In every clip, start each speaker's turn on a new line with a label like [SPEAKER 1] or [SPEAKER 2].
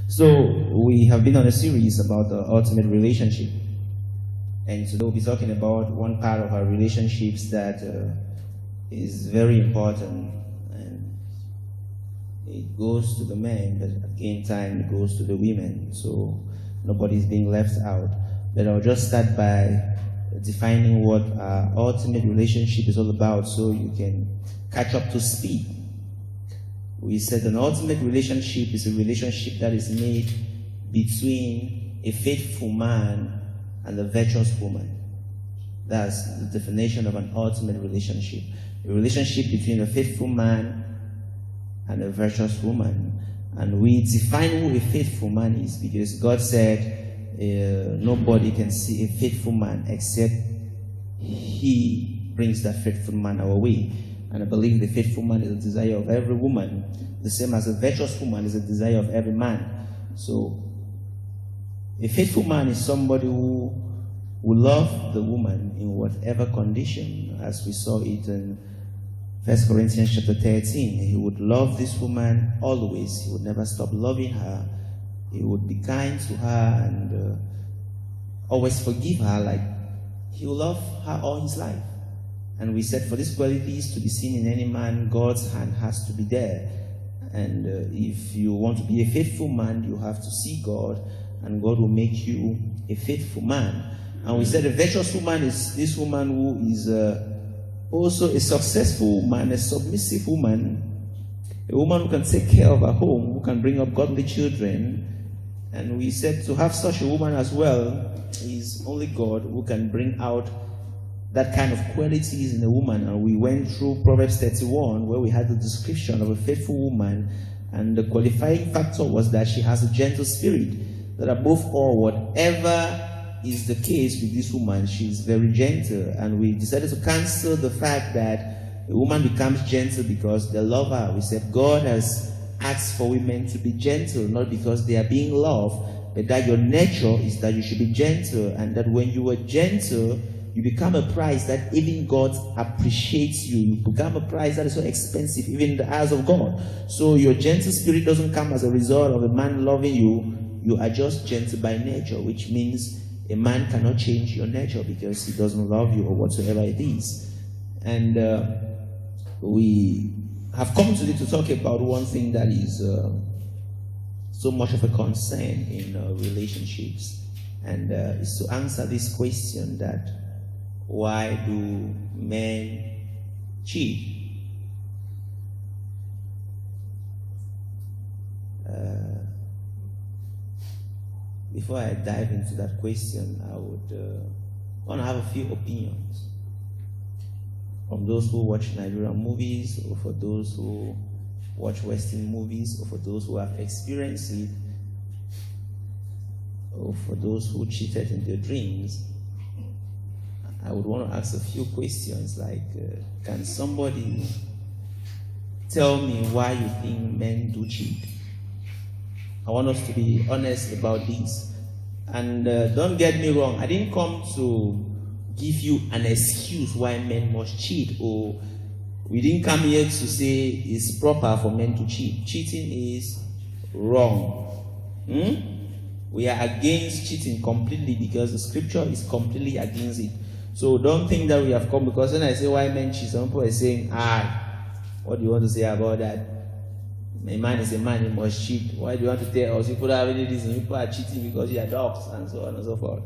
[SPEAKER 1] So we have been on a series about the ultimate relationship, and today we'll be talking about one part of our relationships that is very important, and it goes to the men, but at the same time it goes to the women, so nobody's being left out. But I'll just start by defining what our ultimate relationship is all about so you can catch up to speed. We said an ultimate relationship is a relationship that is made between a faithful man and a virtuous woman. That's the definition of an ultimate relationship. A relationship between a faithful man and a virtuous woman. And we define who a faithful man is because God said nobody can see a faithful man except He brings that faithful man our way. And I believe the faithful man is the desire of every woman, the same as a virtuous woman is the desire of every man. So, a faithful man is somebody who will love the woman in whatever condition, as we saw it in 1 Corinthians chapter 13. He would love this woman always. He would never stop loving her. He would be kind to her and always forgive her, like he will love her all his life. And we said for these qualities to be seen in any man, God's hand has to be there. And if you want to be a faithful man, you have to see God, and God will make you a faithful man. And we said a virtuous woman is this woman who is also a successful woman, a submissive woman, a woman who can take care of her home, who can bring up godly children. And we said to have such a woman as well is only God who can bring out that kind of qualities in a woman. And we went through Proverbs 31 where we had the description of a faithful woman, and the qualifying factor was that she has a gentle spirit, that above all, whatever is the case with this woman, she is very gentle. And we decided to cancel the fact that a woman becomes gentle because they love her. We said God has asked for women to be gentle, not because they are being loved, but that your nature is that you should be gentle, and that when you are gentle, you become a prize that even God appreciates you. You become a prize that is so expensive, even in the eyes of God. So your gentle spirit doesn't come as a result of a man loving you. You are just gentle by nature, which means a man cannot change your nature because he doesn't love you or whatsoever it is. And we have come today to talk about one thing that is so much of a concern in relationships. And is to answer this question that why do men cheat? Before I dive into that question, I would want to have a few opinions from those who watch Nigerian movies, or for those who watch Western movies, or for those who have experienced it, or for those who cheated in their dreams. I would want to ask a few questions like, can somebody tell me why you think men do cheat? I want us to be honest about this. And don't get me wrong, I didn't come to give you an excuse why men must cheat, or we didn't come here to say it's proper for men to cheat. Cheating is wrong. We are against cheating completely because the scripture is completely against it. So don't think that we have come, because when I say why men cheat, some people are saying, what do you want to say about that? A man is a man, he must cheat. Why do you want to tell us people are already this and people are cheating because you are dogs, and so on and so forth?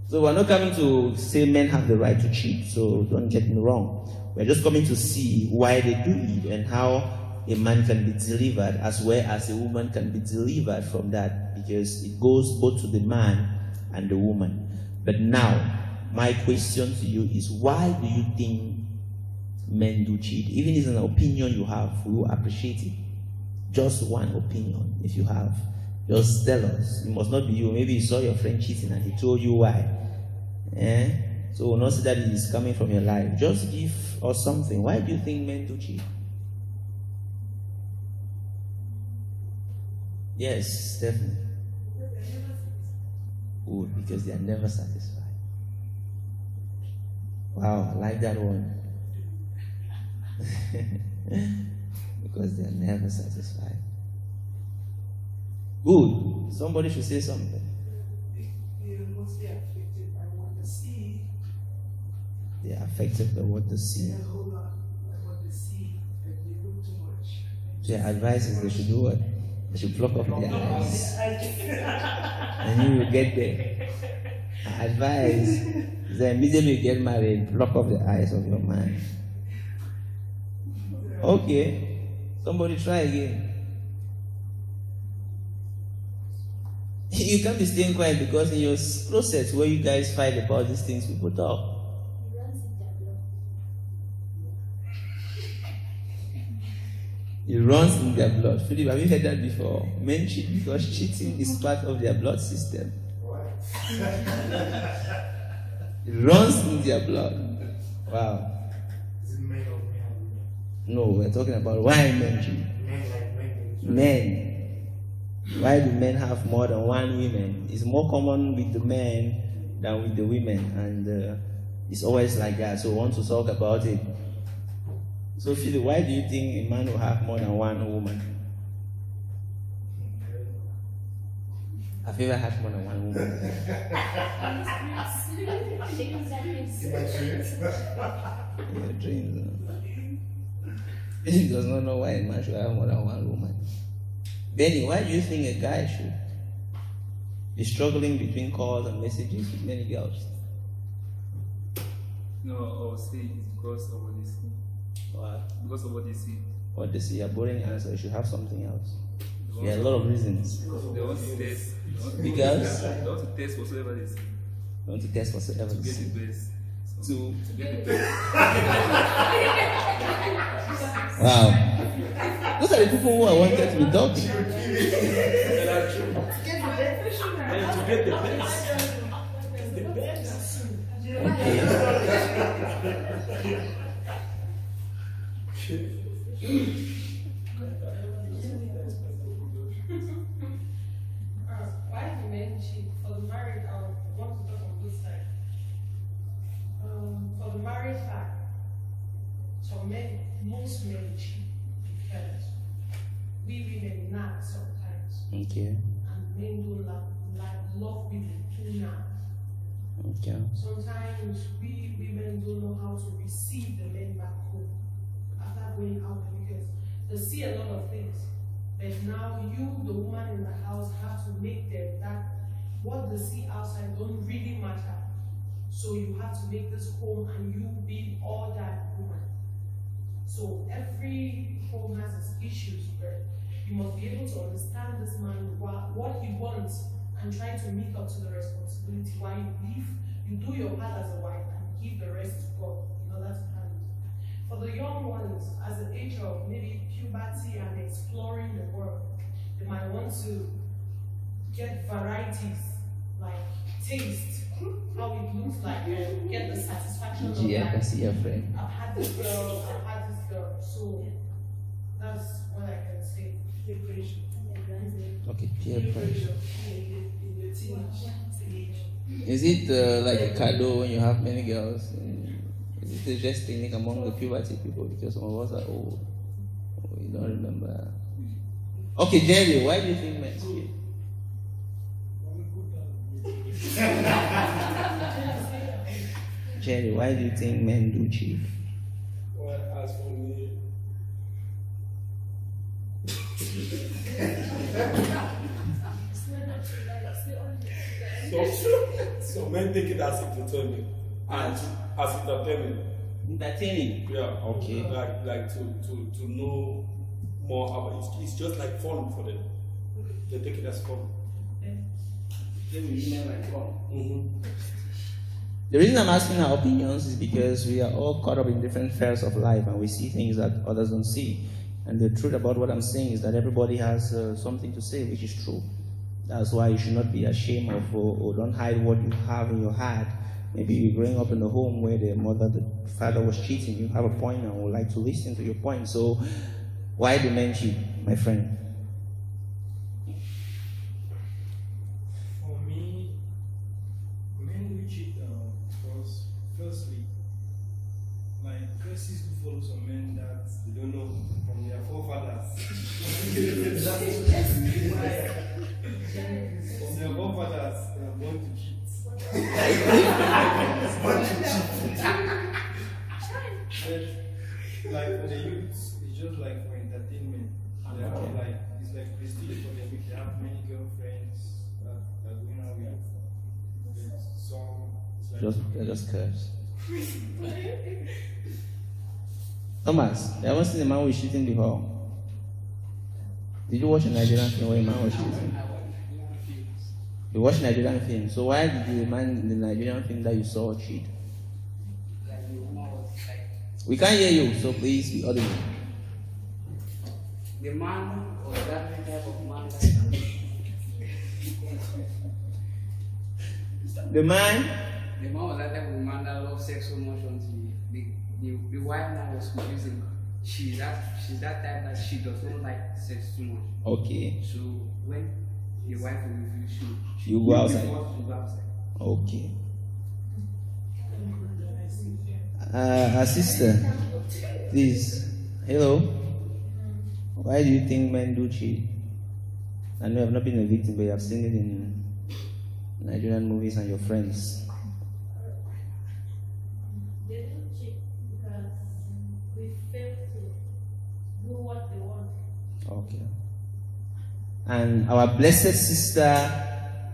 [SPEAKER 1] So we're not coming to say men have the right to cheat, so don't get me wrong. We're just coming to see why they do it and how a man can be delivered as well as a woman can be delivered from that, because it goes both to the man and the woman. But now, my question to you is, why do you think men do cheat? Even if it's an opinion you have, we will appreciate it. Just one opinion, if you have. Just tell us. It must not be you. Maybe you saw your friend cheating and he told you why. So we'll not say that it is coming from your life. Just give us something. Why do you think men do cheat? Yes, definitely. Good, because they are never satisfied. Wow, I like that one. Because they are never satisfied. Good. Somebody should say something.
[SPEAKER 2] They are mostly affected by what they see.
[SPEAKER 1] They are affected by what they see.
[SPEAKER 2] They are a whole lot by what they see, and they look too much.
[SPEAKER 1] Their advice is they should do what? They should pluck off their eyes. And you will get there. Advice is that immediately you get married, pluck off the eyes of your man. Okay, somebody try again. You can't be staying quiet because in your closet where you guys fight about these things, people talk. It runs in their blood. Philip, have you heard that before? Men cheat because cheating is part of their blood system. It runs in their blood. Wow.
[SPEAKER 2] Is it men or women?
[SPEAKER 1] No, we're talking about why men cheat.
[SPEAKER 2] Men like men.
[SPEAKER 1] Men. Why do men have more than one woman? It's more common with the men than with the women, and it's always like that. So we want to talk about it. So Philip, why do you think a man will have more than one woman? Have you ever had more than one woman? In your dreams. He does not know why a man should have more than one woman. Benny, why do you think a guy should be struggling between calls and messages with many girls?
[SPEAKER 3] No, I would say it's because of what they see.
[SPEAKER 1] What?
[SPEAKER 3] Because of what they see.
[SPEAKER 1] What they see? A boring answer. You should have something else. There are a lot of reasons.
[SPEAKER 3] They want to test.
[SPEAKER 1] Because?
[SPEAKER 3] They want to test whatsoever they see.
[SPEAKER 1] They want to test whatsoever
[SPEAKER 3] To
[SPEAKER 1] they
[SPEAKER 3] get
[SPEAKER 1] see.
[SPEAKER 3] the best. So,
[SPEAKER 1] To
[SPEAKER 3] to get the best.
[SPEAKER 1] wow. Those are the people who I wanted to be talking.
[SPEAKER 3] To get the best.
[SPEAKER 2] Why do men cheat? For the married, I want to talk on this side. For the married side, most men cheat because we women nag sometimes,
[SPEAKER 1] Okay.
[SPEAKER 2] and men don't love women too nag.
[SPEAKER 1] Okay.
[SPEAKER 2] Sometimes we women don't know how to receive the men back home after going out because they see a lot of things. But now you, the woman in the house, have to make them that what they see outside don't really matter. So you have to make this home and you be all that woman. So every home has its issues, but you must be able to understand this man, what he wants, and try to meet up to the responsibility. While you leave, you do your part as a wife and give the rest to God in order to handle it. For the young ones, as an age of maybe puberty and exploring the world, they might want to get varieties, like taste, how it looks like, and get the satisfaction of
[SPEAKER 1] Gee, I
[SPEAKER 2] that.
[SPEAKER 1] can see your friend.
[SPEAKER 2] I've had this girl, I've had this girl. So that's what I can say.
[SPEAKER 1] Okay, peer pressure.
[SPEAKER 2] In the teenage stage.
[SPEAKER 1] Is it like a cadeau when you have many girls? Is it just technique among the puberty people? Because some of us are old. We don't remember. Okay, Jerry, why do you think men cheat? Jerry, why do you think men do cheat?
[SPEAKER 4] Well, as for me, so men take it as entertainment and as entertainment.
[SPEAKER 1] Entertaining.
[SPEAKER 4] Yeah.
[SPEAKER 1] Okay.
[SPEAKER 4] Like to know more about it. It's just like fun for them. They take it as fun.
[SPEAKER 1] The reason I'm asking our opinions is because we are all caught up in different spheres of life and we see things that others don't see. And the truth about what I'm saying is that everybody has something to say, which is true. That's why you should not be ashamed of or don't hide what you have in your heart. Maybe you're growing up in a home where the mother, the father was cheating. You have a point and would like to listen to your point. So why do men cheat, my friend?
[SPEAKER 5] For me, men do cheat because, firstly, like curses do follow some men that they don't know from their forefathers. That is why Like for the youths, it's just like for entertainment. They have like it's like prestige for them. They have many girlfriends that going out with some.
[SPEAKER 1] Just curse. Thomas, you haven't seen a man with cheating before? Did you watch a Nigerian film where a man was cheating? You watched Nigerian film, so why did the man in the Nigerian film that you saw cheat? We can't hear you, so please be audible.
[SPEAKER 6] The man or that type of man.
[SPEAKER 1] The man
[SPEAKER 6] Was that type of man that loves sex so much until the wife now was confusing. She's that type that she does not like sex too much.
[SPEAKER 1] Okay.
[SPEAKER 6] So when the wife will refuse,
[SPEAKER 1] You go outside.
[SPEAKER 6] She go outside.
[SPEAKER 1] Okay. Our sister, please. Hello. Why do you think men do cheat? I know I've not been a victim, but I've seen it in Nigerian movies and your friends.
[SPEAKER 7] They don't cheat because we fail to do what they want.
[SPEAKER 1] Okay. And our blessed sister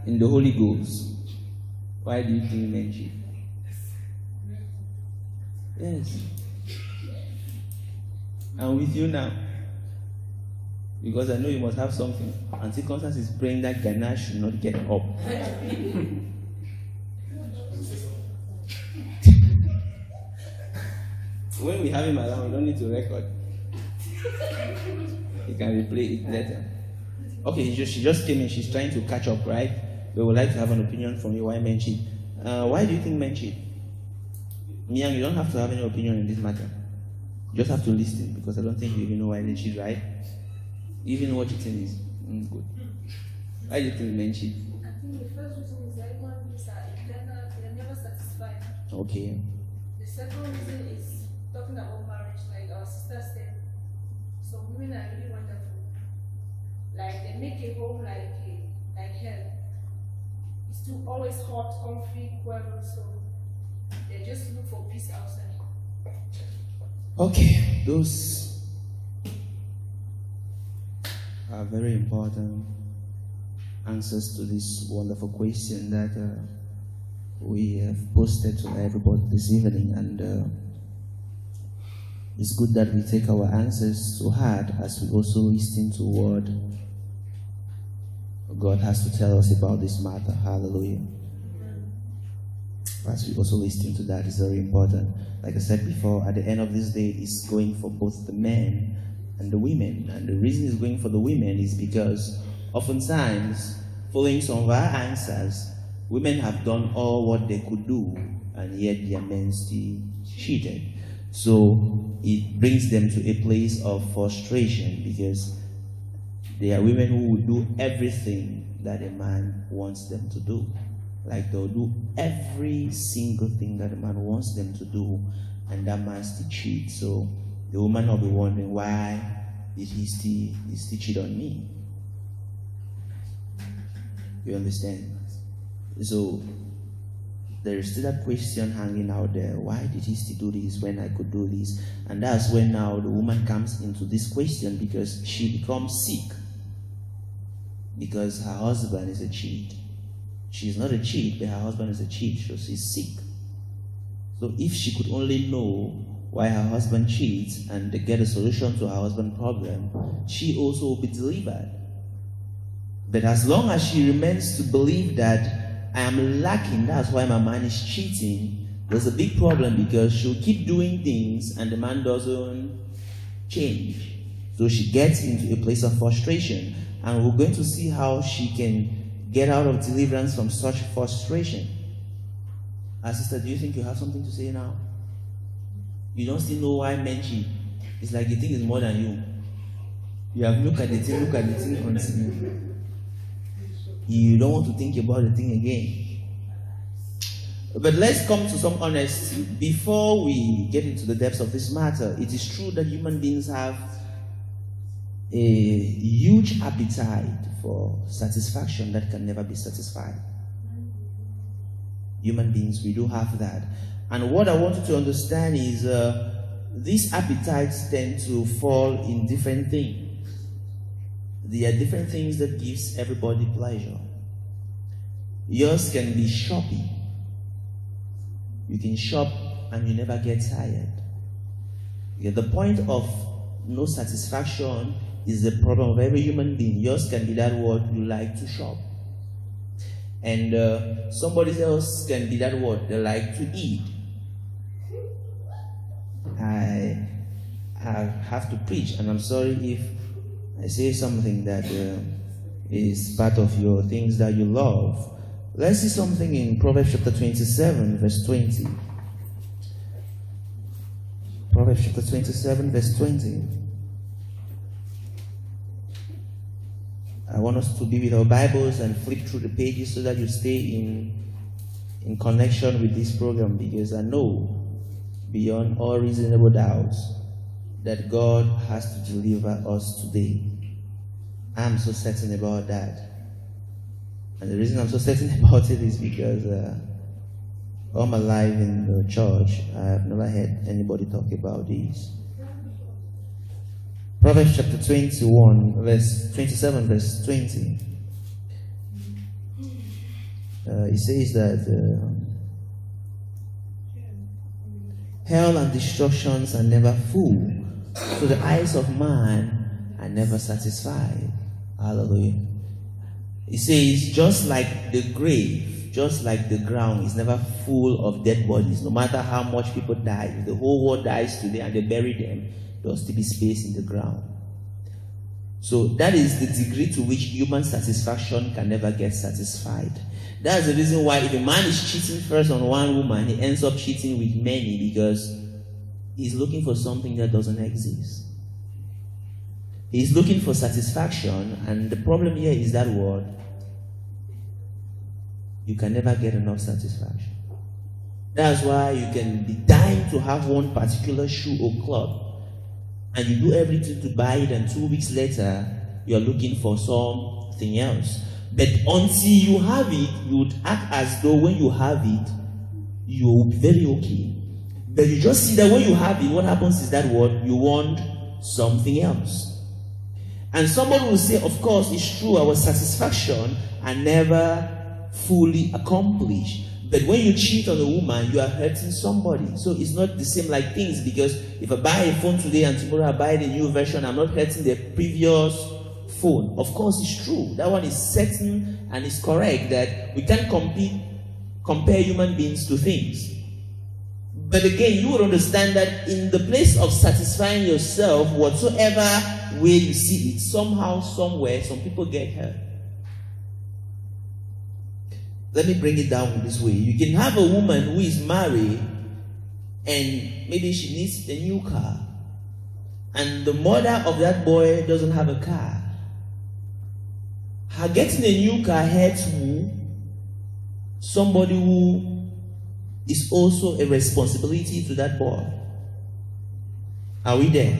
[SPEAKER 1] in the Holy Ghost, why do you think men cheat? Yes. I'm with you now. Because I know you must have something. Auntie Constance is praying that Ghana should not get up. When we have him around, we don't need to record. You can replay it later. Okay, she just came in. She's trying to catch up, right? We would like to have an opinion from you why men cheat. Why do you think men cheat? Miang, you don't have to have any opinion in this matter. You just have to listen, because I don't think you even know why they cheat, right? You even know what cheating is. Good. Why do you think men cheat?
[SPEAKER 7] I think the first reason is that human beings are never satisfied.
[SPEAKER 1] Okay.
[SPEAKER 7] The second reason is talking about marriage, like our sister said. Some women are really wonderful. Like they make a home like hell. It's too always hot, conflict, quarrel, so they just look for peace outside.
[SPEAKER 1] Okay, those are very important answers to this wonderful question that we have posted to everybody this evening, and it's good that we take our answers to heart as we also listen to what God has to tell us about this matter. Hallelujah. As we also listen to that, is very important. Like I said before, at the end of this day, it's going for both the men and the women. And the reason it's going for the women is because oftentimes, following some of our answers, women have done all what they could do, and yet their men still cheated. So it brings them to a place of frustration, because there are women who will do everything that a man wants them to do. Like they'll do every single thing that a man wants them to do, and that man still cheat. So the woman will be wondering, why did he still cheat on me? You understand? So there is still that question hanging out there. Why did he still do this when I could do this? And that's when now the woman comes into this question, because she becomes sick. Because her husband is a cheat. She's not a cheat, but her husband is a cheat, so she's sick. So if she could only know why her husband cheats and get a solution to her husband's problem, she also will be delivered. But as long as she remains to believe that I am lacking, that's why my man is cheating, there's a big problem, because she'll keep doing things and the man doesn't change. So she gets into a place of frustration, and we're going to see how she can get out of deliverance from such frustration. Sister, do you think you have something to say now? You don't still know why men cheat. It's like the thing is more than you. You have looked at the thing continue. You don't want to think about the thing again. But let's come to some honesty. Before we get into the depths of this matter, it is true that human beings have a huge appetite for satisfaction that can never be satisfied. Human beings, we do have that. And what I want you to understand is these appetites tend to fall in different things. There are different things that gives everybody pleasure. Yours can be shopping. You can shop and you never get tired. Yeah, the point of no satisfaction is the problem of every human being. Yours can be that word you like to shop. And somebody else can be that word they like to eat. I have to preach, and I'm sorry if I say something that is part of your things that you love. Let's see something in Proverbs chapter 27, verse 20. Proverbs chapter 27, verse 20. I want us to be with our Bibles and flip through the pages so that you stay in connection with this program, because I know beyond all reasonable doubts that God has to deliver us today. I'm so certain about that. And the reason I'm so certain about it is because all my life in the church, I have never heard anybody talk about this. Proverbs chapter 21, verse 27, verse 20. It says that hell and destructions are never full, so the eyes of man are never satisfied. Hallelujah. It says, just like the grave, just like the ground is never full of dead bodies, no matter how much people die. If the whole world dies today and they bury them, there will still be space in the ground. So that is the degree to which human satisfaction can never get satisfied. That's the reason why if a man is cheating first on one woman, he ends up cheating with many, because he's looking for something that doesn't exist. He's looking for satisfaction, and the problem here is that word. You can never get enough satisfaction. That's why you can be dying to have one particular shoe or club, and you do everything to buy it, and 2 weeks later, you're looking for something else. But until you have it, you would act as though when you have it, you will be very okay. But you just see that when you have it, what happens is that what you want something else. And somebody will say, of course, it's true, our satisfaction are never fully accomplished. But when you cheat on a woman, you are hurting somebody. So it's not the same like things, because if I buy a phone today and tomorrow I buy the new version, I'm not hurting the previous phone. Of course, it's true. That one is certain and it's correct that we can't compare human beings to things. But again, you would understand that in the place of satisfying yourself, whatsoever way you see it, somehow, somewhere, some people get hurt. Let me bring it down this way. You can have a woman who is married and maybe she needs a new car, and the mother of that boy doesn't have a car. Her getting a new car hurts who? Somebody who is also a responsibility to that boy. Are we there?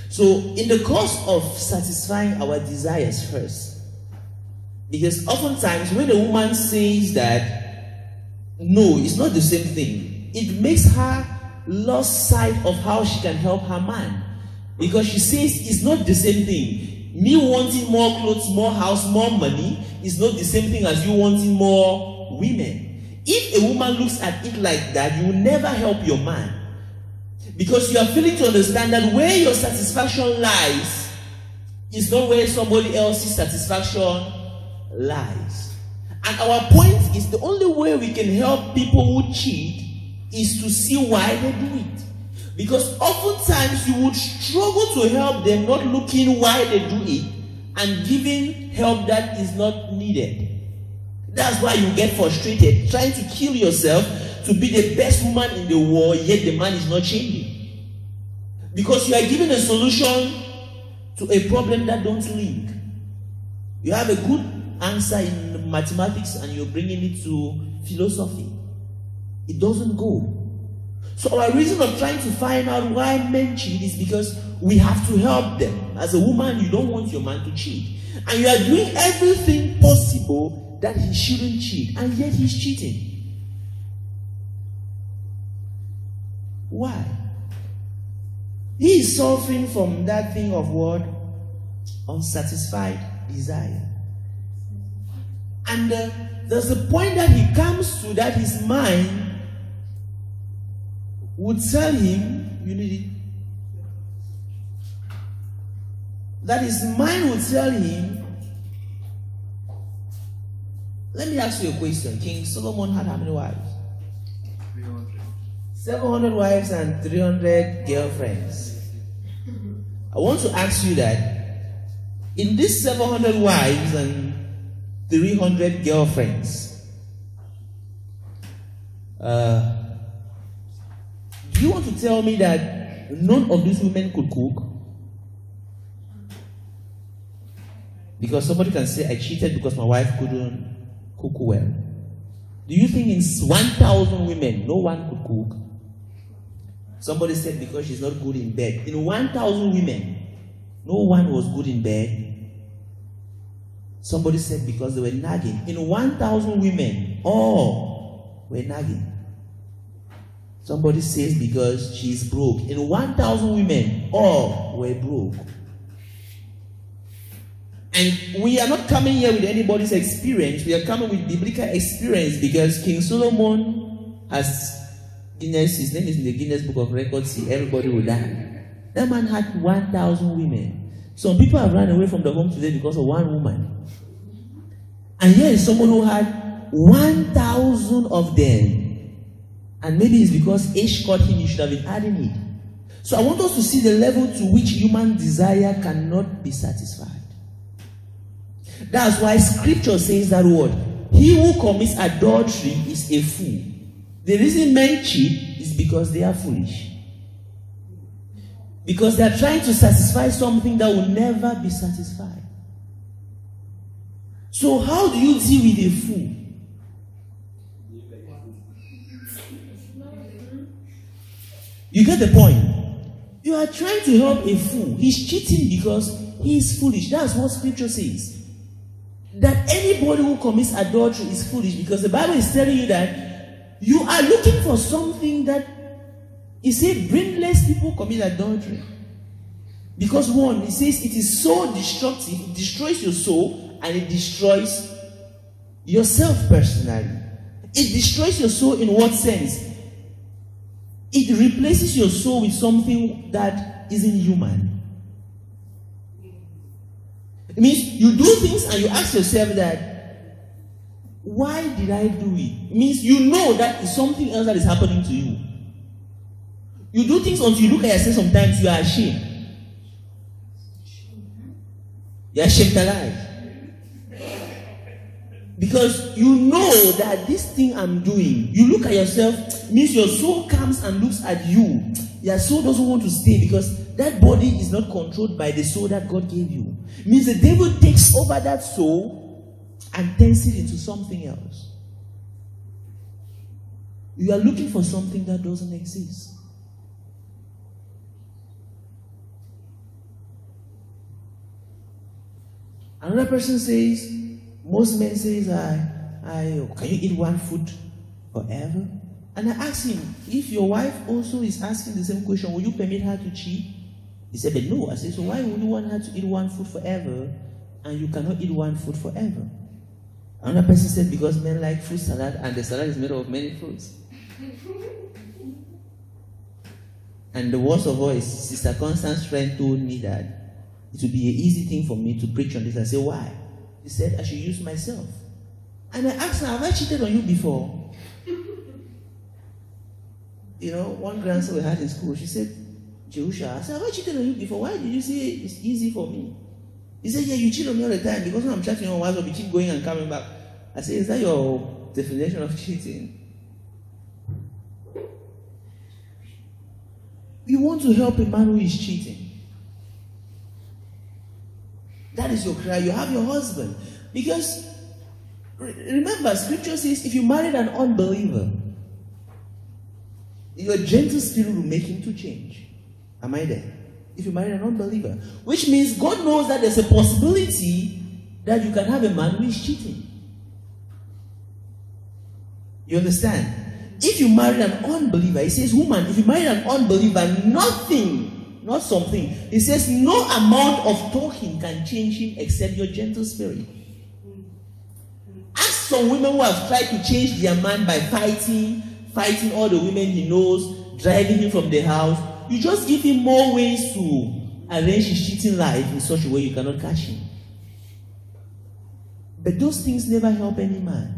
[SPEAKER 1] So in the course of satisfying our desires first, because oftentimes when a woman says that no, it's not the same thing, it makes her lose sight of how she can help her man. Because she says it's not the same thing. Me wanting more clothes, more house, more money is not the same thing as you wanting more women. If a woman looks at it like that, you will never help your man. Because you are failing to understand that where your satisfaction lies is not where somebody else's satisfaction lies. And our point is the only way we can help people who cheat is to see why they do it. Because oftentimes you would struggle to help them not looking why they do it and giving help that is not needed. That's why you get frustrated, trying to kill yourself to be the best woman in the world, yet the man is not changing. Because you are giving a solution to a problem that don't link. You have a good answer in mathematics and you're bringing it to philosophy. It doesn't go. So our reason of trying to find out why men cheat is because we have to help them. As a woman, you don't want your man to cheat. And you are doing everything possible that he shouldn't cheat, and yet he's cheating. Why? He is suffering from that thing of what? Unsatisfied desire. And there's a point that he comes to that his mind would tell him, you need it. That his mind would tell him, let me ask you a question. King Solomon had how many wives?
[SPEAKER 6] 300.
[SPEAKER 1] 700 wives and 300 girlfriends. I want to ask you that in these 700 wives and 300 girlfriends, do you want to tell me that none of these women could cook? Because somebody can say, I cheated because my wife couldn't cook well. Do you think in 1,000 women, no one could cook? Somebody said because she's not good in bed. In 1,000 women, no one was good in bed. Somebody said because they were nagging. In 1,000 women, all were nagging. Somebody says because she's broke. In 1,000 women, all were broke. And we are not coming here with anybody's experience. We are coming with biblical experience because King Solomon has Guinness. His name is in the Guinness Book of Records. See, everybody will die. That man had 1,000 women. Some people have run away from the home today because of one woman. And here is someone who had 1,000 of them. And maybe it's because age caught him, he should have been adding it. So I want us to see the level to which human desire cannot be satisfied. That's why scripture says that word. He who commits adultery is a fool. The reason men cheat is because they are foolish. Because they are trying to satisfy something that will never be satisfied. So how do you deal with a fool? You get the point? You are trying to help a fool. He's cheating because he is foolish. That's what scripture says. That anybody who commits adultery is foolish, because the Bible is telling you that you are looking for something that, it says, brainless people commit adultery. Because one, it says it is so destructive, it destroys your soul and it destroys yourself personally. It destroys your soul in what sense? It replaces your soul with something that isn't human. It means you do things and you ask yourself that, why did I do it? It means you know that it's something else that is happening to you. You do things until you look at yourself, sometimes you are ashamed. You are ashamed alive. Because you know that this thing I'm doing, you look at yourself, means your soul comes and looks at you. Your soul doesn't want to stay because that body is not controlled by the soul that God gave you. It means the devil takes over that soul and turns it into something else. You are looking for something that doesn't exist. Another person says, most men says, can you eat one food forever? And I asked him, if your wife also is asking the same question, will you permit her to cheat? He said, but no. I said, so why would you want her to eat one food forever and you cannot eat one food forever? Another person said, because men like fruit salad and the salad is made of many fruits. And the worst of all is, Sister Constance's friend told me that it would be an easy thing for me to preach on this. I said, why? He said, I should use myself. And I asked her, have I cheated on you before? You know, one grandson we had in school, she said, Jerusha, I said, have I cheated on you before? Why did you say it's easy for me? He said, yeah, you cheat on me all the time because when I'm chatting on WhatsApp, you keep going and coming back. I said, is that your definition of cheating? You want to help a man who is cheating. That is your cry. You have your husband. Because, remember, scripture says, if you married an unbeliever, your gentle spirit will make him to change. Am I there? If you marry an unbeliever. Which means God knows that there's a possibility that you can have a man who is cheating. You understand? if you marry an unbeliever, he says, woman, if you marry an unbeliever, nothing, not something. He says, no amount of talking can change him except your gentle spirit. Ask some women who have tried to change their man by fighting all the women he knows, driving him from the house. You just give him more ways to arrange his cheating life in such a way you cannot catch him. But those things never help any man.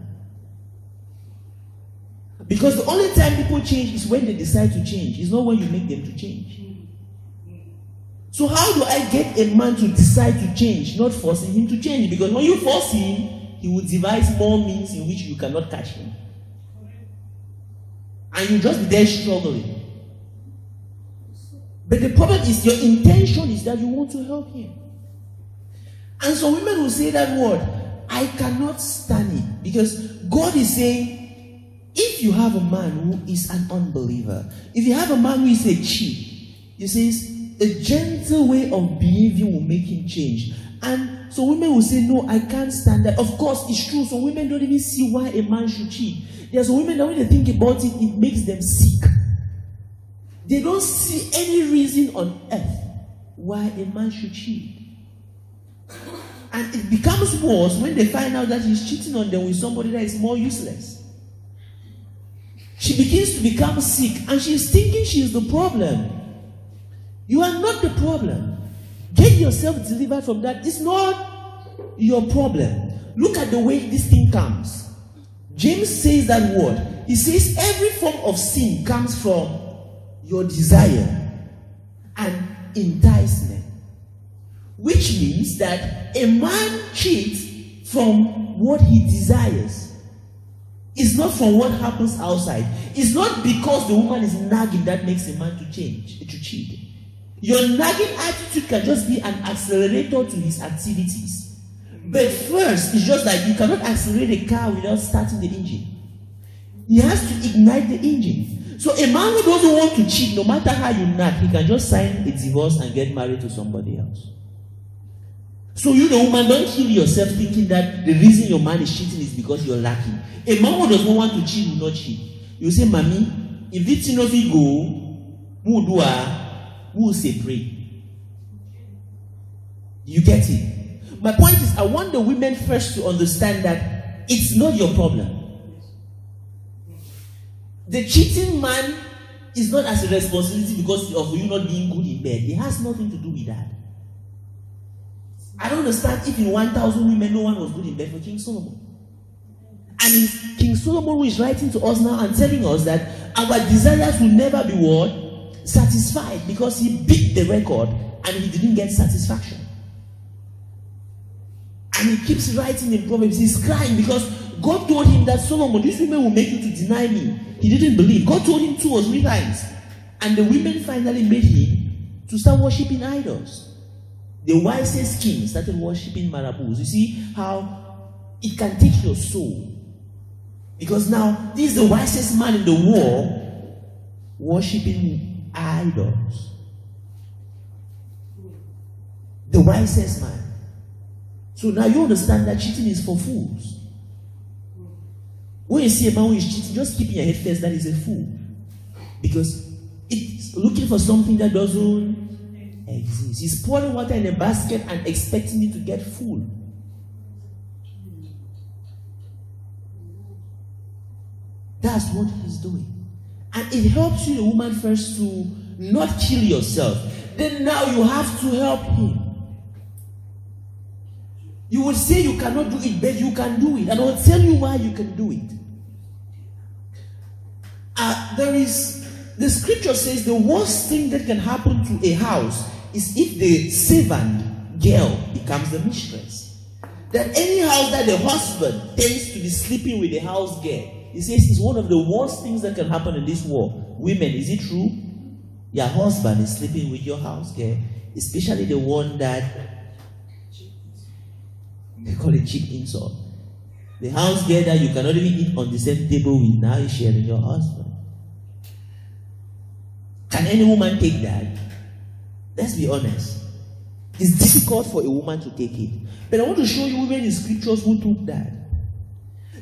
[SPEAKER 1] Because the only time people change is when they decide to change. It's not when you make them to change. So how do I get a man to decide to change, not forcing him to change? Because when you force him, he will devise more means in which you cannot catch him. And you just be there struggling. But the problem is your intention is that you want to help him. And so women will say that word, I cannot stand it. Because God is saying, if you have a man who is an unbeliever, if you have a man who is a cheat, he says, a gentle way of behaving will make him change. And so women will say, no, I can't stand that. Of course, it's true. So women don't even see why a man should cheat. There's women that when they think about it, it makes them sick. They don't see any reason on earth why a man should cheat. And it becomes worse when they find out that he's cheating on them with somebody that is more useless. She begins to become sick and she's thinking she's the problem. You are not the problem. Get yourself delivered from that. It's not your problem. Look at the way this thing comes. James says that word. He says every form of sin comes from your desire and enticement. Which means that a man cheats from what he desires. It's not from what happens outside. It's not because the woman is nagging that makes a man to change, to cheat. Your nagging attitude can just be an accelerator to his activities. But first, it's just like you cannot accelerate a car without starting the engine. He has to ignite the engine. So a man who doesn't want to cheat, no matter how you nag, he can just sign a divorce and get married to somebody else. So you, the woman, don't kill yourself thinking that the reason your man is cheating is because you're lacking. A man who does not want to cheat will not cheat. You say, Mommy, if it's no go, who do who say pray? You get it? My point is, I want the women first to understand that it's not your problem. The cheating man is not as a responsibility because of you not being good in bed. It has nothing to do with that. I don't understand if in 1,000 women no one was good in bed for King Solomon. And it's King Solomon who is writing to us now and telling us that our desires will never be what? Satisfied, because he beat the record and he didn't get satisfaction. And he keeps writing in Proverbs. He's crying because God told him that Solomon, these women will make you to deny me. He didn't believe. God told him 2 or 3 times. And the women finally made him to start worshipping idols. The wisest king started worshipping marabouts. You see how it can take your soul. Because now, this is the wisest man in the world worshipping idols. The wisest man. So now you understand that cheating is for fools. When you see a man who is cheating, just keep in your head first that is a fool. Because it's looking for something that doesn't exist. He's pouring water in a basket and expecting it to get full. That's what he's doing. And it helps you, the woman, first to not kill yourself. Then now you have to help him. You will say you cannot do it, but you can do it. And I'll tell you why you can do it. The scripture says the worst thing that can happen to a house is if the servant girl becomes the mistress. That any house that the husband tends to be sleeping with the house girl, he says it's one of the worst things that can happen in this world. Women, is it true? Your husband is sleeping with your house girl, especially the one that they call it cheap insult. The house girl that you cannot even eat on the same table with, now is sharing your husband. Can any woman take that? Let's be honest. It's difficult for a woman to take it. But I want to show you women in scriptures who took that.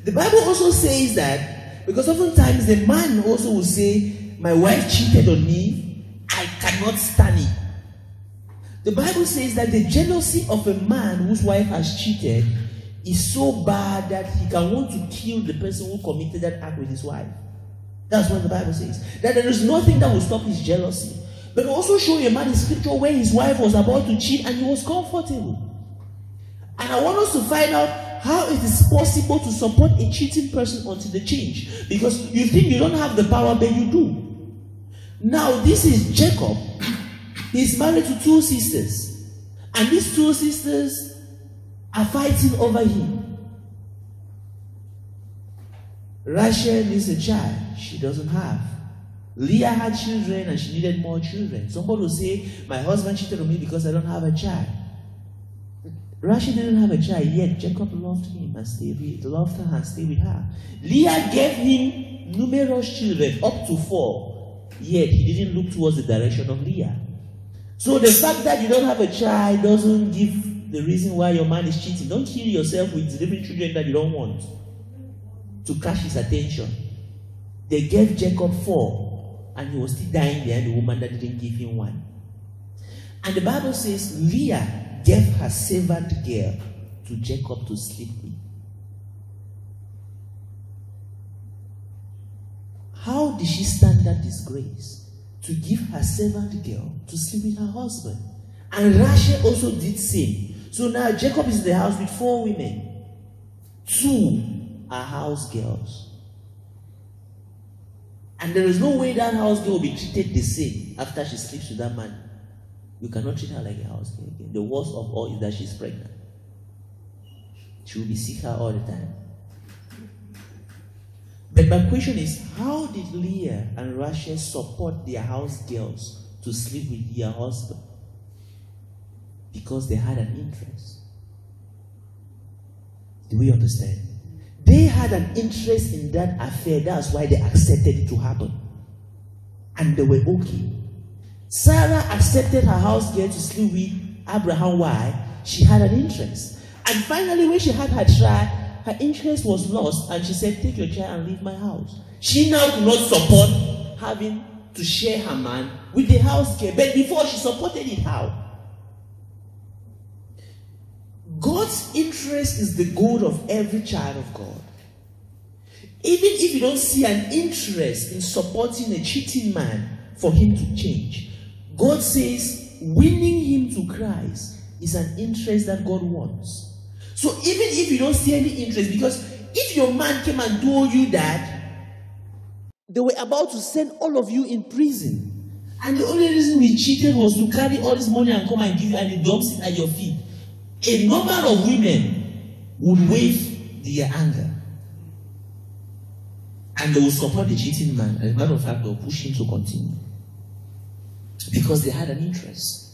[SPEAKER 1] The Bible also says that Because oftentimes the man also will say, my wife cheated on me, I cannot stand it. The Bible says that the jealousy of a man whose wife has cheated is so bad that he can want to kill the person who committed that act with his wife. That's what the Bible says. That there is nothing that will stop his jealousy. But also show a man in scripture where his wife was about to cheat and he was comfortable. And I want us to find out how it is possible to support a cheating person until they change. Because you think you don't have the power, but you do. Now, this is Jacob. He's married to 2 sisters. And these 2 sisters are fighting over him. Rachel is a child she doesn't have. Leah had children and she needed more children. Somebody will say, my husband cheated on me because I don't have a child. Rachel didn't have a child, yet Jacob loved him and loved her and stayed with her. Leah gave him numerous children, up to 4, yet he didn't look towards the direction of Leah. So the fact that you don't have a child doesn't give the reason why your man is cheating. Don't kill yourself with delivering children that you don't want to catch his attention. They gave Jacob 4, and he was still dying behind the woman that didn't give him 1. And the Bible says Leah gave her servant girl to Jacob to sleep with. How did she stand that disgrace? To give her servant girl to sleep with her husband. And Rachel also did same. So now Jacob is in the house with 4 women. 2 are house girls. And there is no way that house girl will be treated the same after she sleeps with that man. You cannot treat her like a house girl again. The worst of all is that she's pregnant. She will be sick all the time. But my question is, how did Leah and Rachel support their house girls to sleep with their husband? Because they had an interest. Do we understand? They had an interest in that affair. That's why they accepted it to happen. And they were okay. Sarah accepted her house girl to sleep with Abraham. Why? She had an interest. And finally, when she had her child, her interest was lost, and she said, take your child and leave my house. She now could not support having to share her man with the house girl. But before, she supported it. How? God's interest is the goal of every child of God. Even if you don't see an interest in supporting a cheating man for him to change, God says winning him to Christ is an interest that God wants. So even if you don't see any interest, because if your man came and told you that they were about to send all of you in prison, and the only reason we cheated was to carry all this money and come and give you, and the dogs sit at your feet, a number of women would wave their anger. And they will support the cheating man. As a matter of fact, they'll push him to continue. Because they had an interest.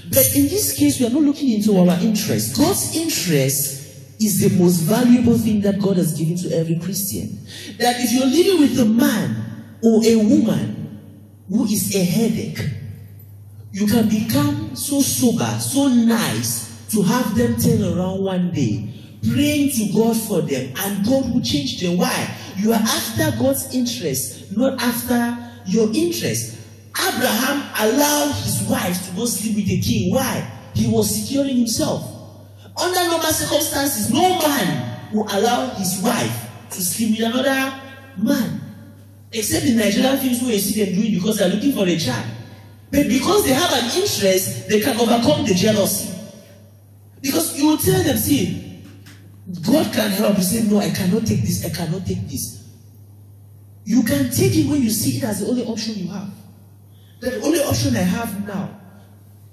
[SPEAKER 1] But in this case, we are not looking into our interest. God's interest is the most valuable thing that God has given to every Christian. That if you're living with a man or a woman who is a headache, you can become so sober, so nice, to have them turn around one day, praying to God for them, and God will change them. Why? You are after God's interest, not after your interest. Abraham allowed his wife to go sleep with the king. Why? He was securing himself. Under normal circumstances, no man will allow his wife to sleep with another man. Except in Nigerian films where you see them doing because they are looking for a child. But because they have an interest, they can overcome the jealousy. Because you will tell them, see, God can help. You say, no, I cannot take this, I cannot take this. You can take it when you see it as the only option you have. The only option I have now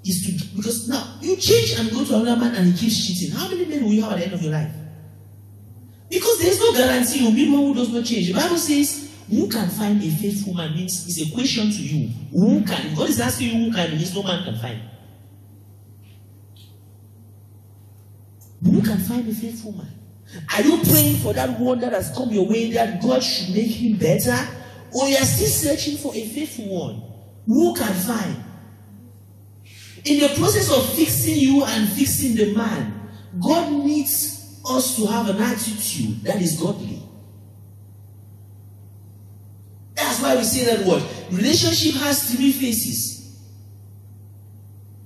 [SPEAKER 1] is to, because now you change and go to another man and he keeps cheating. How many men will you have at the end of your life? Because there is no guarantee you'll be one who does not change. The Bible says, who can find a faithful man? Means it's a question to you. Who can? God is asking you who can, means no man can find. Who can find a faithful man? Are you praying for that one that has come your way that God should make him better? Or you are still searching for a faithful one? Who can find? In the process of fixing you and fixing the man, God needs us to have an attitude that is godly. that's why we say that word. Relationship has 3 phases.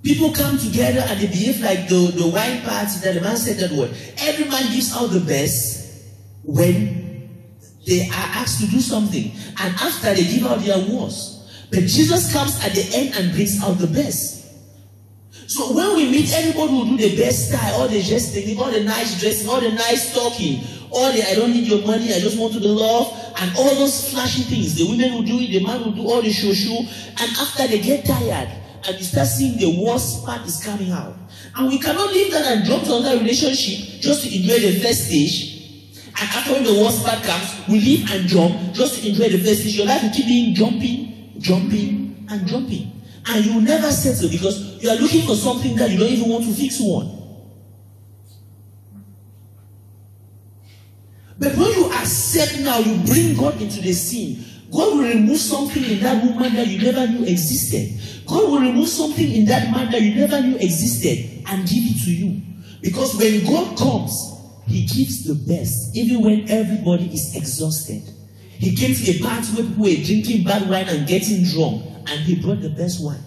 [SPEAKER 1] People come together and they behave like the wine party that the man said that word. Every man gives out the best when they are asked to do something. And after they give out their worst. But Jesus comes at the end and brings out the best. So when we meet, everybody will do the best style, all the gesting, all the nice dressing, all the nice talking, all the I don't need your money, I just want to be loved, and all those flashy things. The women will do it, the man will do all the show. And after they get tired, and you start seeing the worst part is coming out. And we cannot leave that and jump to another relationship just to enjoy the first stage. And after when the worst part comes, we leave and jump just to enjoy the first stage. Your life will keep being jumping, and jumping. And you will never settle because you are looking for something that you don't even want to fix one. But when you accept now, you bring God into the scene. God will remove something in that woman that you never knew existed. God will remove something in that man that you never knew existed and give it to you. Because when God comes, He gives the best, even when everybody is exhausted. He came to a party where people were drinking bad wine and getting drunk, and He brought the best wine.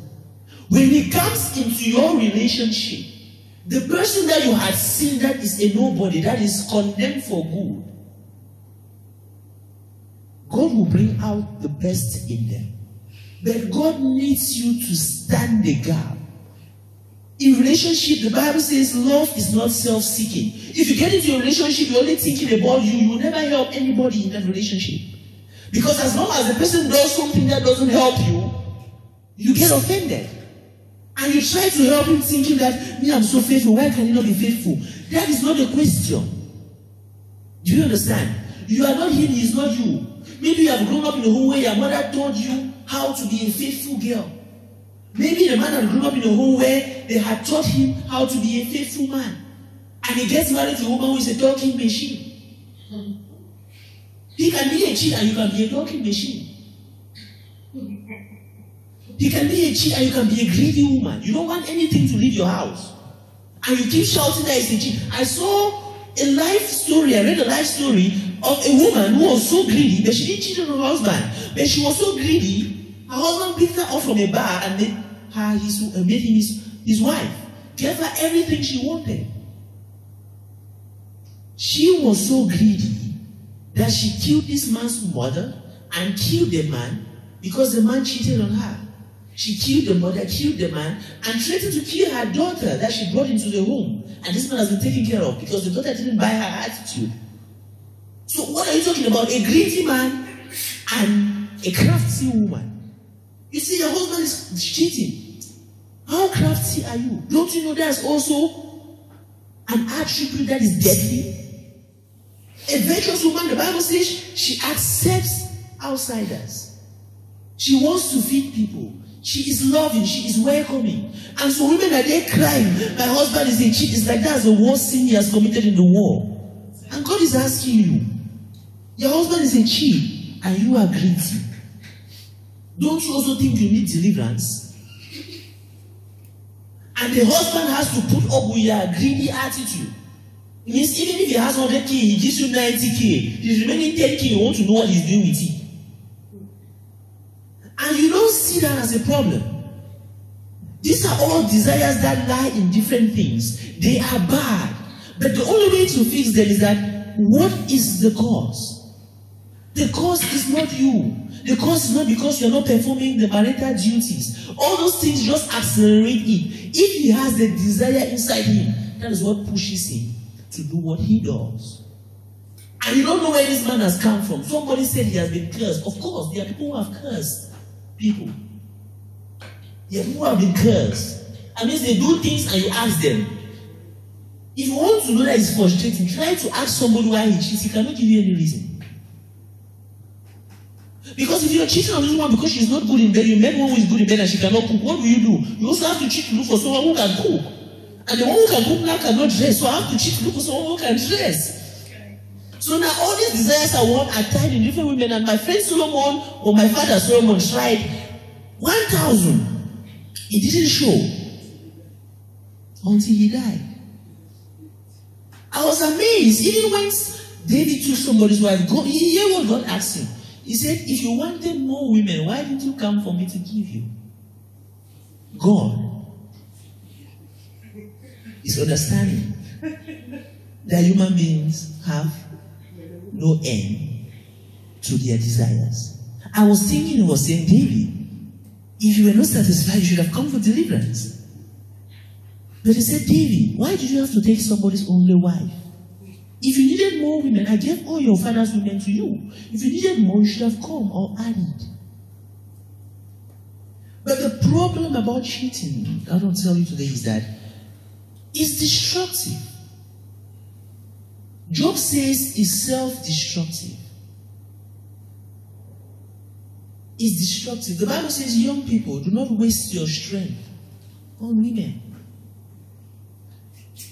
[SPEAKER 1] When He comes into your relationship, the person that you had seen that is a nobody, that is condemned for good, God will bring out the best in them. But God needs you to stand the gap. In relationship, the Bible says love is not self-seeking. If you get into a relationship, you're only thinking about you will never help anybody in that relationship. Because as long as the person does something that doesn't help you, you get offended. And you try to help him thinking that, me, I'm so faithful, why can he not be faithful? That is not the question. Do you understand? You are not him, he is not you. Maybe you have grown up in a home where your mother taught you how to be a faithful girl. Maybe the man had grown up in a home where they had taught him how to be a faithful man. And he gets married to a woman who is a talking machine. He can be a cheat and you can be a talking machine. He can be a cheat and you can be a greedy woman. You don't want anything to leave your house. And you keep shouting that it's a cheat. I saw a life story, I read a life story of a woman who was so greedy, but she didn't cheat on her husband. But she was so greedy, her husband picked her up from a bar and made him his wife. Gave her everything she wanted. She was so greedy that she killed this man's mother and killed the man because the man cheated on her. She killed the mother, killed the man, and threatened to kill her daughter that she brought into the home. And this man has been taken care of because the daughter didn't buy her attitude. So what are you talking about? A greedy man and a crafty woman. You see, your husband is cheating. How crafty are you? Don't you know there's also an attribute that is deadly? A virtuous woman, the Bible says, she accepts outsiders. She wants to feed people. She is loving, she is welcoming. And so women are there crying, my husband is a cheat. It's like that's the worst sin he has committed in the world. And God is asking you, your husband is a cheat and you are greedy. Don't you also think you need deliverance? And the husband has to put up with your greedy attitude. It means even if he has 100K, he gives you 90K. The remaining 10K, you want to know what he's doing with it. And you don't see that as a problem. These are all desires that lie in different things. They are bad. But the only way to fix them is that, what is the cause? The cause is not you. The cause is not because you're not performing the marital duties. All those things just accelerate it. If he has the desire inside him, that is what pushes him to do what he does. And you don't know where this man has come from. Somebody said he has been cursed. Of course, there are people who have cursed people. There are people who have been cursed. I mean, they do things and you ask them. If you want to know that it's frustrating, try to ask somebody why he cheats. He cannot give you any reason. Because if you're cheating on this woman because she's not good in bed, you met one who is good in bed and she cannot cook, what do? You also have to cheat to look for someone who can cook. And the one who can cook now cannot dress, so I have to cheat to look for someone who can dress. So now all these desires are tied in different women. And my friend Solomon, or my father Solomon, tried 1,000. It didn't show until he died. I was amazed. Even when David took somebody's wife, he heard what God asked him.
[SPEAKER 8] He said, if you wanted more women, why didn't you come for me to give you? God is understanding that human beings have no end to their desires. I was thinking, it was saying, David, if you were not satisfied, you should have come for deliverance. But he said, David, why did you have to take somebody's only wife? If you needed more women, I gave all your father's women to you. If you needed more, you should have come or added. But the problem about cheating, I don't tell you today, is that it's destructive. Job says it's self-destructive. It's destructive. The Bible says, young people, do not waste your strength on women.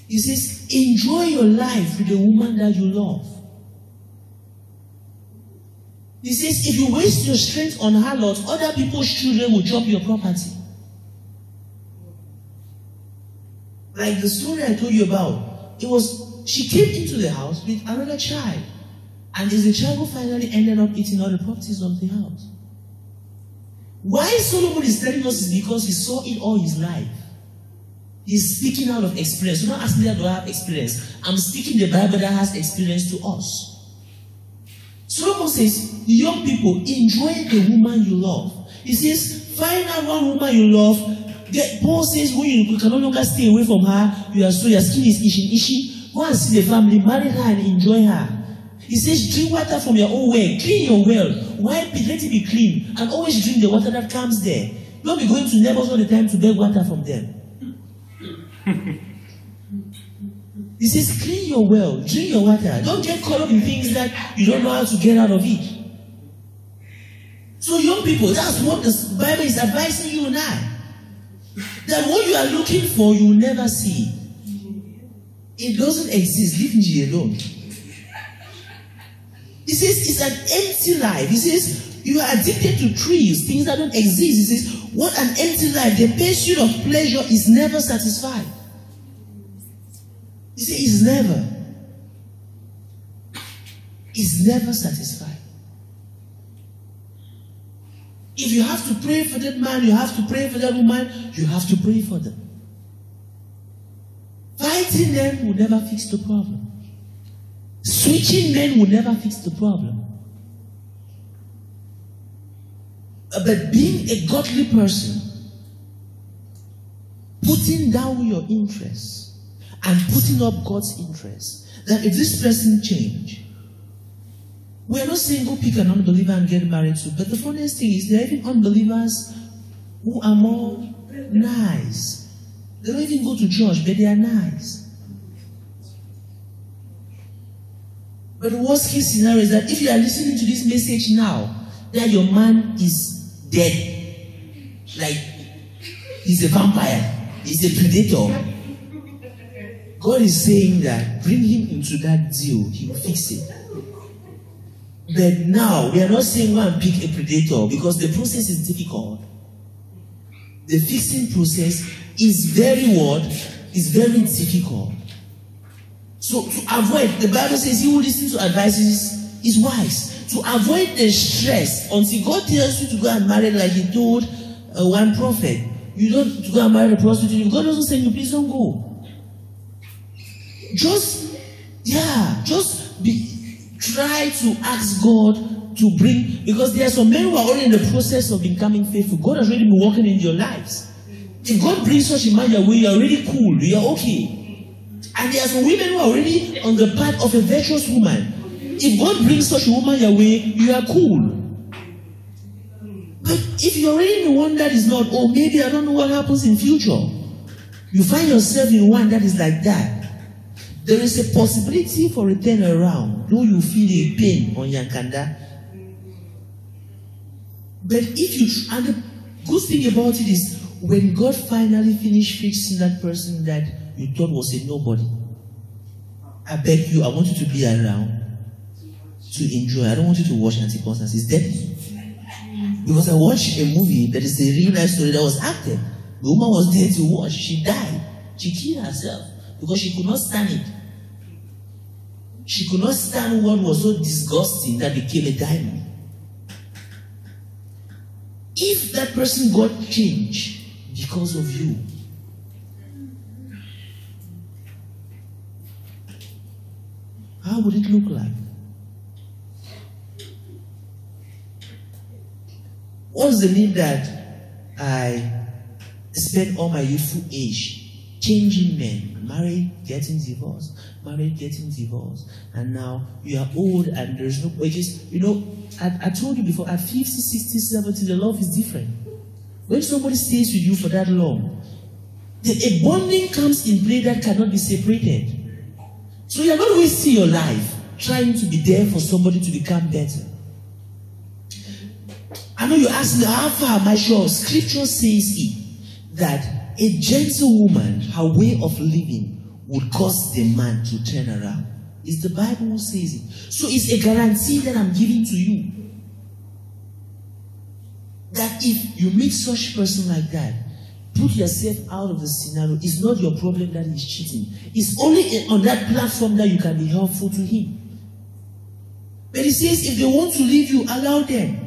[SPEAKER 8] It says, enjoy your life with the woman that you love. It says, if you waste your strength on harlots, other people's children will chop your property. Like the story I told you about, she came into the house with another child. And it's the child who finally ended up eating all the properties of the house. Why Solomon is telling us is because he saw it all his life. He's speaking out of experience. You're not asking that to have experience. I'm speaking the Bible that has experience to us. Solomon says, young people, enjoy the woman you love. He says, find out one woman you love. Paul says, when you can no longer stay away from her, your skin is itching. Go and see the family, marry her and enjoy her. He says, drink water from your own well. Clean your well. Wipe it, let it be clean. And always drink the water that comes there. Don't be going to neighbors all the time to beg water from them. He says, clean your well, drink your water. Don't get caught up in things that you don't know how to get out of it. So young people, that's what the Bible is advising you and I. That what you are looking for, you will never see. It doesn't exist. Leave me alone. He says, it's an empty life. He says, you are addicted to trees, things that don't exist. He says, what an empty life. The pursuit of pleasure is never satisfied. He says, it's never satisfied. If you have to pray for that man, you have to pray for that woman, you have to pray for them. Fighting them will never fix the problem. Switching men will never fix the problem. But being a godly person, putting down your interests and putting up God's interests, that if this person change, we are not saying go pick an unbeliever and get married to, but the funniest thing is there are even unbelievers who are more nice. They don't even go to church, but they are nice. But the worst case scenario is that if you are listening to this message now, that your man is dead. Like, he's a vampire. He's a predator. God is saying that bring him into that deal. He will fix it. But now, we are not saying go and pick a predator because the process is difficult. The fixing process is very very difficult. So to avoid, the Bible says he who listens to advices is wise. To avoid the stress until God tells you to go and marry, like he told one prophet, you don't to go and marry a prostitute. If God doesn't say you, please don't go. Try to ask God to bring, because there are some men who are already in the process of becoming faithful. God has already been working in your lives. If God brings such a man your way, you are already cool, you are okay. And there are some women who are already on the path of a virtuous woman. If God brings such a woman your way, you are cool. But if you're already in one that is not, oh, maybe I don't know what happens in future, you find yourself in one that is like that, there is a possibility for a turnaround, though you feel a pain on Yankanda. But if you, and the good thing about it is, when God finally finished fixing that person that you thought was a nobody, I beg you, I want you to be around to enjoy. I don't want you to watch Anti-Constance. It's deadly. Because I watched a movie that is a real life story that was acted. The woman was there to watch. She died. She killed herself because she could not stand it. She could not stand what was so disgusting that became a diamond. If that person got changed because of you, how would it look like? What's the need that I spend all my youthful age changing men, married, getting divorced, and now you are old and there's no wages? You know, I told you before, at 50, 60, 70, the love is different. When somebody stays with you for that long, a bonding comes in play that cannot be separated. So you're not wasting your life trying to be there for somebody to become better. I know you ask me, how far am I sure? Scripture says it, that a gentle woman, her way of living would cause the man to turn around. It's the Bible who says it. So it's a guarantee that I'm giving to you. That if you meet such person like that, put yourself out of the scenario. It's not your problem that he's cheating. It's only on that platform that you can be helpful to him. But he says, if they want to leave you, allow them.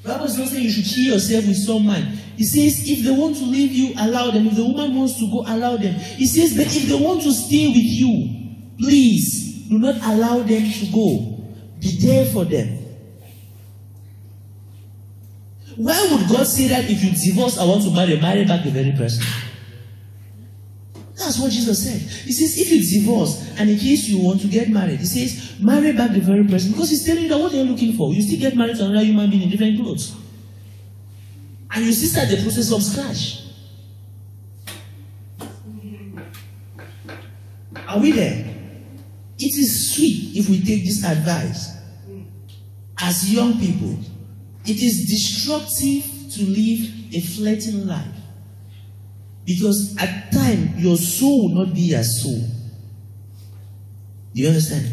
[SPEAKER 8] The Bible is not saying you should kill yourself with some man. He says, if they want to leave you, allow them. If the woman wants to go, allow them. He says, but if they want to stay with you, please do not allow them to go. Be there for them. Why would God say that if you divorce, I want to marry back the very person? That's what Jesus said. He says, if you divorce, and in case you want to get married, he says, marry back the very person. Because he's telling you that what you're looking for, you still get married to another human being in different clothes. And you still start the process from scratch. Are we there? It is sweet if we take this advice. As young people, it is destructive to live a flirting life. Because at times, your soul will not be your soul. Do you understand?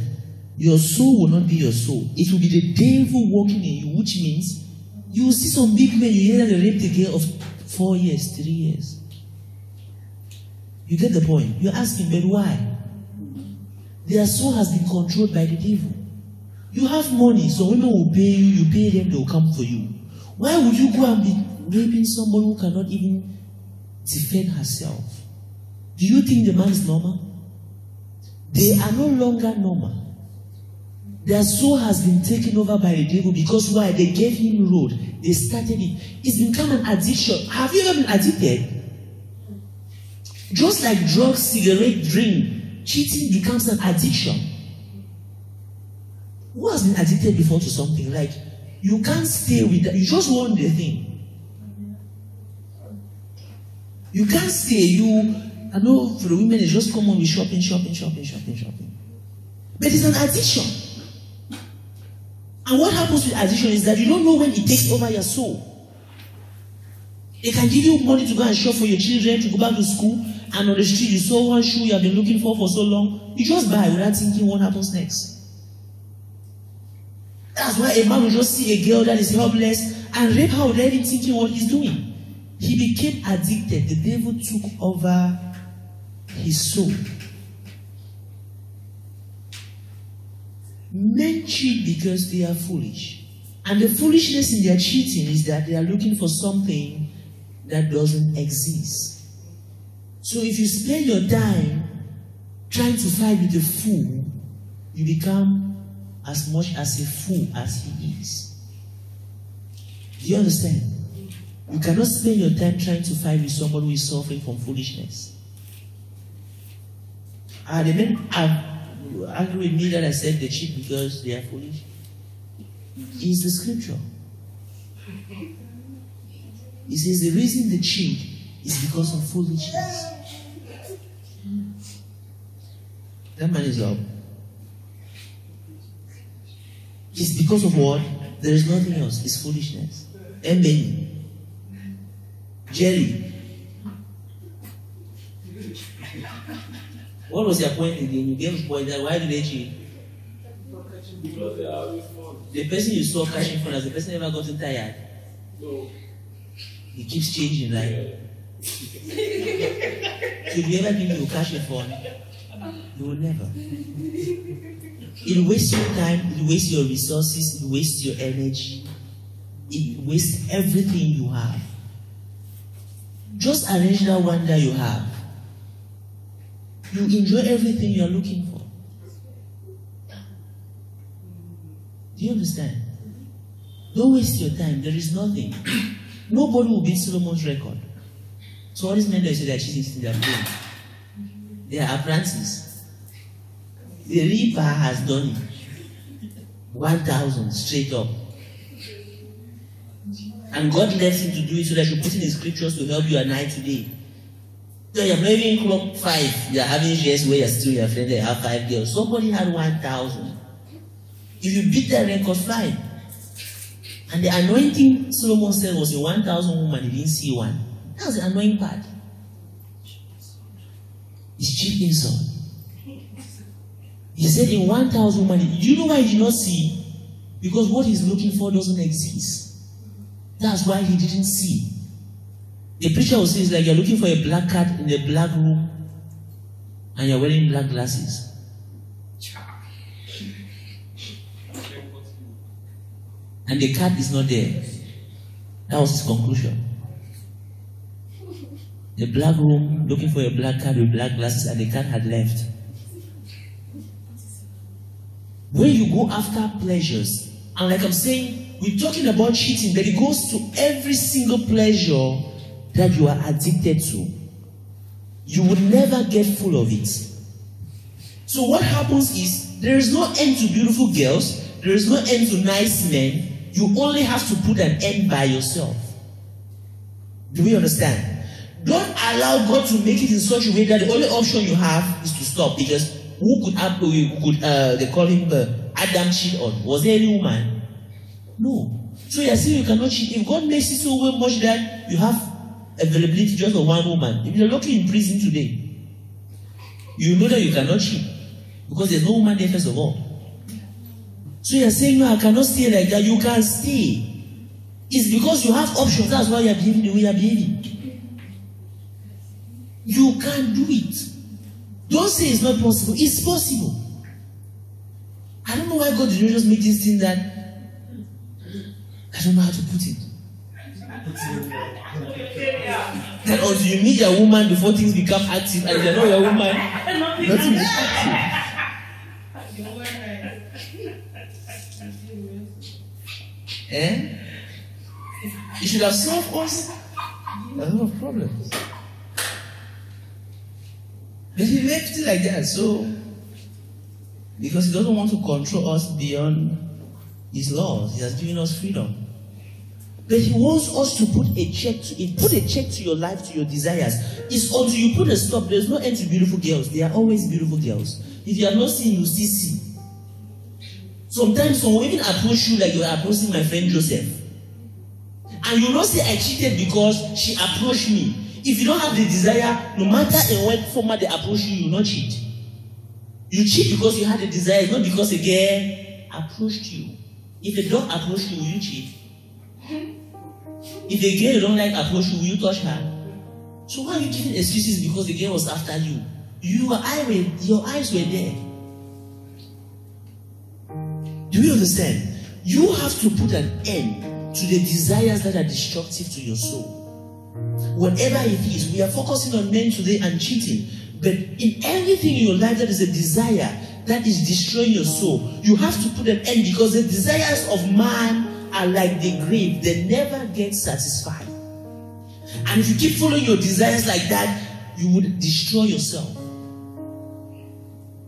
[SPEAKER 8] Your soul will not be your soul. It will be the devil working in you, which means you will see some big men, you hear that they raped a girl of 4 years, 3 years. You get the point? You're asking, but why? Their soul has been controlled by the devil. You have money, so women will pay you, you pay them, they will come for you. Why would you go and be raping someone who cannot even defend herself? Do you think the man is normal? They are no longer normal. Their soul has been taken over by the devil because why? They gave him road. They started it. It's become an addiction. Have you ever been addicted? Just like drugs, cigarette, drink, cheating becomes an addiction. Who has been addicted before to something? Like, you can't stay with that. You just want the thing. You can't stay. I know for the women, it's just come on with shopping. But it's an addiction. And what happens with addiction is that you don't know when it takes over your soul. They can give you money to go and shop for your children, to go back to school, and on the street you saw one shoe you have been looking for so long. You just buy without thinking what happens next. That's why a man will just see a girl that is helpless and rape her without even thinking what he's doing. He became addicted. The devil took over his soul. Men cheat because they are foolish. And the foolishness in their cheating is that they are looking for something that doesn't exist. So if you spend your time trying to fight with a fool, you become as much as a fool as he is. Do you understand? You cannot spend your time trying to fight with somebody who is suffering from foolishness. The men have argued with me that I said they cheat because they are foolish. It's the scripture. It says the reason they cheat is because of foolishness. That man is up. It's because of what? There is nothing else. It's foolishness. Amen. Jerry. What was your point again? You gave a point that why did they cheat?
[SPEAKER 4] Because they are always fun.
[SPEAKER 8] The person you saw catching fun, has the person ever gotten tired?
[SPEAKER 4] No.
[SPEAKER 8] He keeps changing, right?
[SPEAKER 4] Yeah.
[SPEAKER 8] So if you ever think you will catch a fun, you will never. It will waste your time, it will waste your resources, it will waste your energy. it wastes everything you have. Just arrange that one that you have. You enjoy everything you are looking for. Do you understand? Don't waste your time. There is nothing. Nobody will beat Solomon's record. So all these men that say they're cheating in their brain, they are apprentices. The reaper has done it. 1,000 straight up. And God left him to do it so that you put in the scriptures to help you at night today. So you're not even club 5. You're having years where you're still your friend, they have 5 girls. Somebody had 1,000. If you beat that record, fine. And the anointing Solomon said was in 1,000 women, he didn't see one. That was the annoying part. It's cheap insult. He said in 1,000 women, do you know why he did not see? Because what he's looking for doesn't exist. That's why he didn't see. The preacher will say it's like you're looking for a black cat in a black room and you're wearing black glasses. And the cat is not there. That was his conclusion. The black room looking for a black cat with black glasses and the cat had left. When you go after pleasures, and like I'm saying, we're talking about cheating, but it goes to every single pleasure that you are addicted to. You will never get full of it. So what happens is, there is no end to beautiful girls, there is no end to nice men. You only have to put an end by yourself. Do we understand? Don't allow God to make it in such a way that the only option you have is to stop. Because who could they call him Adam cheat on? Was there any woman? No. So you're saying you cannot cheat. If God makes it so much that you have availability just for one woman, if you're lucky in prison today, you know that you cannot cheat. Because there's no woman there first of all. So you're saying, no, I cannot stay like that. You can stay. It's because you have options. That's why you're behaving the way you're behaving. You can do it. Don't say it's not possible. It's possible. I don't know why God did not just make this thing that I don't know how to put it. That until you meet your woman before things become active, and if you're not your woman, nothing is active. Eh? It should have solved us a lot of problems. But he left it like that, so because he doesn't want to control us beyond his laws. He has given us freedom. But he wants us to put a check to it. Put a check to your life, to your desires. It's until you put a stop. There's no end to beautiful girls. There are always beautiful girls. If you have not seen, you still see. Sometimes some women approach you like you are approaching my friend Joseph. And you not say I cheated because she approached me. If you don't have the desire, no matter in what format they approach you, you will not cheat. You cheat because you had a desire, not because a girl approached you. If a dog approached you, will you cheat? If a girl you don't like approached you, will you touch her? So why are you giving excuses because the girl was after you? Your eyes were there. Do you understand? You have to put an end to the desires that are destructive to your soul. Whatever it is, we are focusing on men today and cheating. But in everything in your life that is a desire that is destroying your soul, you have to put an end, because the desires of man are like the grave. They never get satisfied. And if you keep following your desires like that, you would destroy yourself.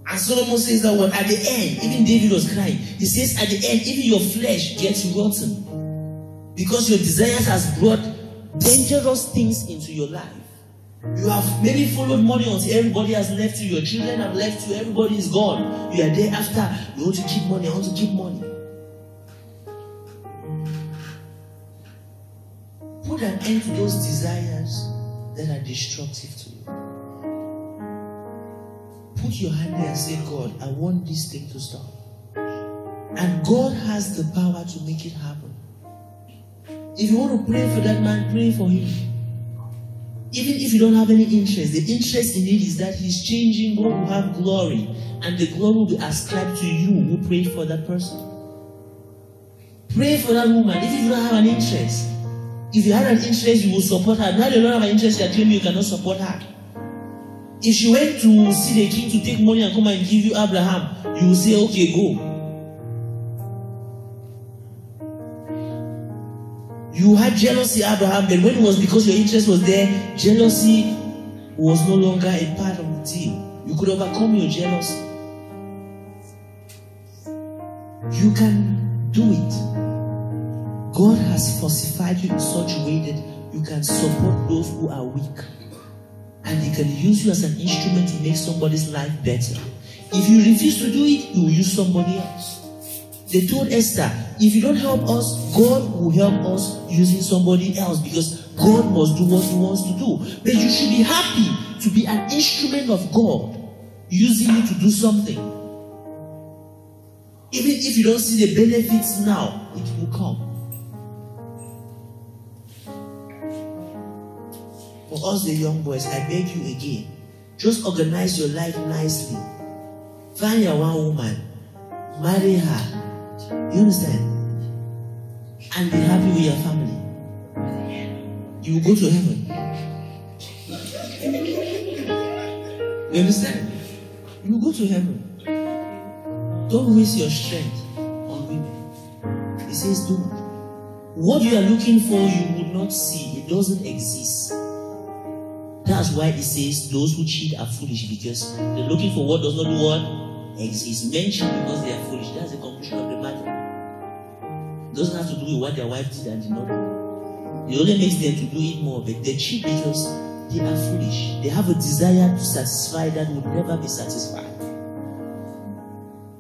[SPEAKER 8] And Solomon says that one at the end, even David was crying. He says at the end, even your flesh gets rotten. Because your desires has brought dangerous things into your life. You have maybe followed money until everybody has left you. Your children have left you. Everybody is gone. You are there after. You want to keep money. I want to keep money. Put an end to those desires that are destructive to you. Put your hand there and say, God, I want this thing to stop. And God has the power to make it happen. If you want to pray for that man, pray for him. Even if you don't have any interest, the interest in it is that he's changing. God will have glory, and the glory will be ascribed to you who prayed for that person. Pray for that woman. If you don't have an interest, if you had an interest, you will support her. Now you don't have an interest, you are claiming you cannot support her. If she went to see the king to take money and come and give you Abraham, you will say, okay, go. You had jealousy, Abraham, but when it was because your interest was there, jealousy was no longer a part of the deal. You could overcome your jealousy. You can do it. God has fortified you in such a way that you can support those who are weak. And He can use you as an instrument to make somebody's life better. If you refuse to do it, He will use somebody else. They told Esther, if you don't help us, God will help us using somebody else, because God must do what He wants to do. But you should be happy to be an instrument of God, using you to do something. Even if you don't see the benefits now, it will come. For us, the young boys, I beg you again, just organize your life nicely. Find your one woman, marry her. You understand? And be happy with your family. You will go to heaven. You understand? You will go to heaven. Don't waste your strength on women. He says, don't. What you are looking for, you will not see. It doesn't exist. That's why it says those who cheat are foolish, because they're looking for what does not do what exists. Men cheat because they are foolish. That's the conclusion of the matter. It doesn't have to do with what their wife did and did not do. It only makes them to do it more, but they cheat because they are foolish. They have a desire to satisfy that will never be satisfied.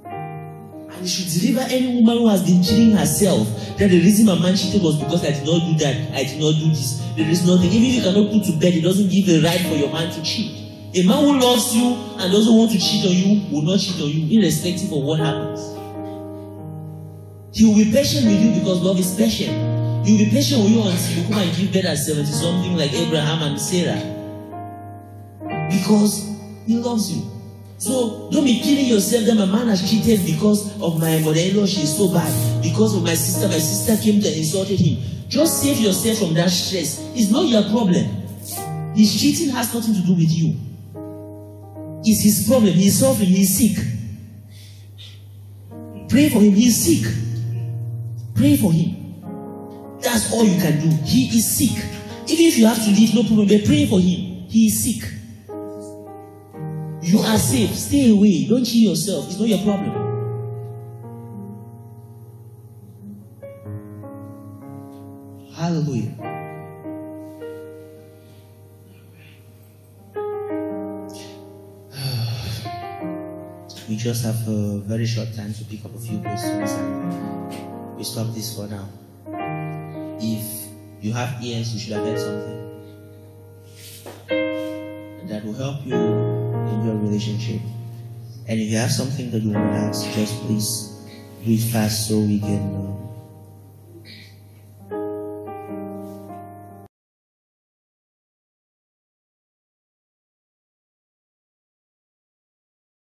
[SPEAKER 8] And you should deliver any woman who has been cheating herself that the reason my man cheated was because I did not do that, I did not do this. There is nothing. Even if you cannot put to bed, it doesn't give a right for your man to cheat. A man who loves you and doesn't want to cheat on you will not cheat on you, irrespective of what happens. He will be patient with you because love is patient. He will be patient with you until you come and give birth at 70-something like Abraham and Sarah. Because He loves you. So don't be killing yourself that my man has cheated because of my mother-in-law, she is so bad. Because of my sister came to and insulted him. Just save yourself from that stress. It's not your problem. His cheating has nothing to do with you. It's his problem. He's suffering. He's sick. Pray for him. He's sick. Pray for him. That's all you can do. He is sick. Even if you have to leave, no problem. But pray for him. He is sick. You are safe. Stay away. Don't kill yourself. It's not your problem. Hallelujah. We just have a very short time to pick up a few questions and we stop this for now. If you have ears, you should have heard something that will help you in your relationship. And if you have something that you want to ask, just please do it fast so we can